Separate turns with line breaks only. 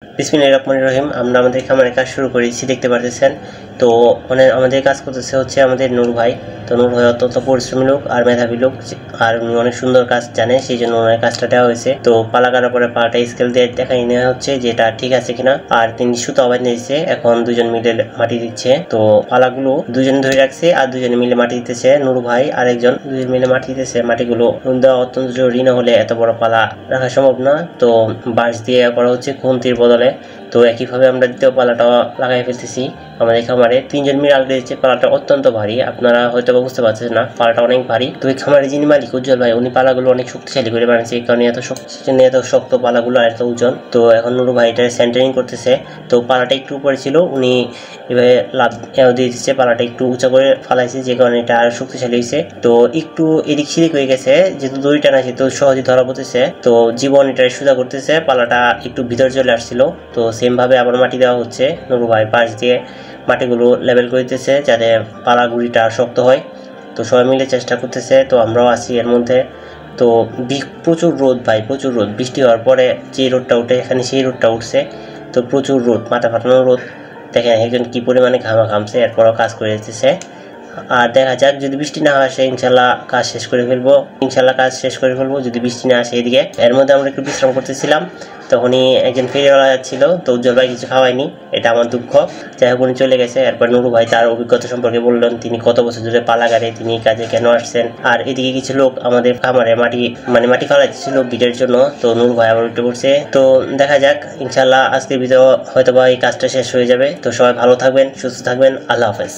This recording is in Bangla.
বিসমিল্লাহির রহমানির রহিম। আমরা আমাদের খামারের কাজ শুরু করেছি, দেখতে পারতেছেন। তো আমাদের কাজ করতেছে হচ্ছে আমাদের নূর ভাই। তো নূর ভাই অত্যন্ত পরিশ্রমী লোক আর মেধাবী লোক, আর উনি অনেক সুন্দর কাজ জানে, সেই জন্য ওনার কাজটা দেওয়া হয়েছে। তো পালা কাটার পরে পালাটা স্কেল দিয়ে দেখাই নেওয়া হচ্ছে যে এটা ঠিক আছে কিনা। আর তিনি সুতো আবাদ নিয়েছে, এখন দুজন মিলে মাটি দিচ্ছে। তো পালাগুলো দুজন ধরে রাখছে আর দুজনে মিলে মাটি দিতেছে। নূর ভাই আরেকজন, দুজন মিলে মাটি দিতেছে। মাটিগুলো দেওয়া অত্যন্ত জরুরি, না হলে এত বড় পালা রাখা সম্ভব না। তো বাঁশ দিয়ে করা হচ্ছে খুন্তির বদলে। তো একইভাবে আমরা দ্বিতীয় পালাটা লাগাই ফেলতেছি। আমাদের খামারে তিনজন মিলে আলগা দিচ্ছে। পালাটা অত্যন্ত ভারী, আপনারা হয়তো বুঝতে পারছেন না, পালাটা অনেক ভারী। তো এই খামারে যিনি মালিক উজ্জ্বল ভাই, উনি পালাগুলো অনেক শক্তিশালী করে বানিয়েছে, এই কারণে এত শক্ত পালাগুলো আর এত ওজন। তো এখন নুরু ভাই এটা সেন্টারিং করতেছে। তো পালাটা একটু উপরে ছিল, উনি এভাবে লাভ দিয়ে দিচ্ছে, পালাটা একটু উঁচা করে ফালাইছে, যে কারণে এটা আর শক্তিশালী হয়েছে। তো একটু এদিক সেদিক হয়ে গেছে, যেহেতু দড়ি টানা আছে তো সহজে ধরা পড়তেছে। তো জীবন এটা সোজা করতেছে, পালাটা একটু ভিতর চলে আসছিল। তো সেম ভাবে আবার মাটি দেওয়া হচ্ছে, নুরু ভাই পাশ দিয়ে মাটিগুলো লেভেল করে দিতেছে যাতে পালা গুড়িটা শক্ত হয়। তো সবাই মিলে চেষ্টা করতেছে, তো আমরাও আছি এর মধ্যে। তো প্রচুর রোদ ভাই, প্রচুর রোদ। বৃষ্টি হওয়ার পরে যে রোদটা উঠে, এখানে সেই রোদটা উঠছে। তো প্রচুর রোদ, মাথা ফাটানো রোদ। দেখেন একজন কি পরিমাণে ঘামছে, এরপরও কাজ করে যেতেছে। আর দেখা যাক, যদি বৃষ্টি না আসে ইনশাল্লাহ কাজ শেষ করে ফেলবো, যদি বৃষ্টি না আসে এদিকে। এর মধ্যে আমরা একটু বিশ্রাম করতেছিলাম, তখনই একজন ফেরিওয়ালা যাচ্ছিল। তো উজ্জ্বল ভাই কিছু খাওয়ায়নি, এটা আমার দুঃখ। যাই হোক উনি চলে গেছে। এরপর নুরু ভাই তার অভিজ্ঞতা সম্পর্কে বললেন, তিনি কত বছর ধরে পালা গাড়ে, তিনি এই কাজে কেন আসছেন। আর এদিকে কিছু লোক আমাদের খামারে মাটি ফালাইছিল বিটের জন্য। তো নুরু ভাই আবার উঠে পড়ছে। তো দেখা যাক, ইনশাল্লাহ আজকের ভিতরে হয়তো বা এই কাজটা শেষ হয়ে যাবে। তো সবাই ভালো থাকবেন, সুস্থ থাকবেন, আল্লাহ হাফেজ।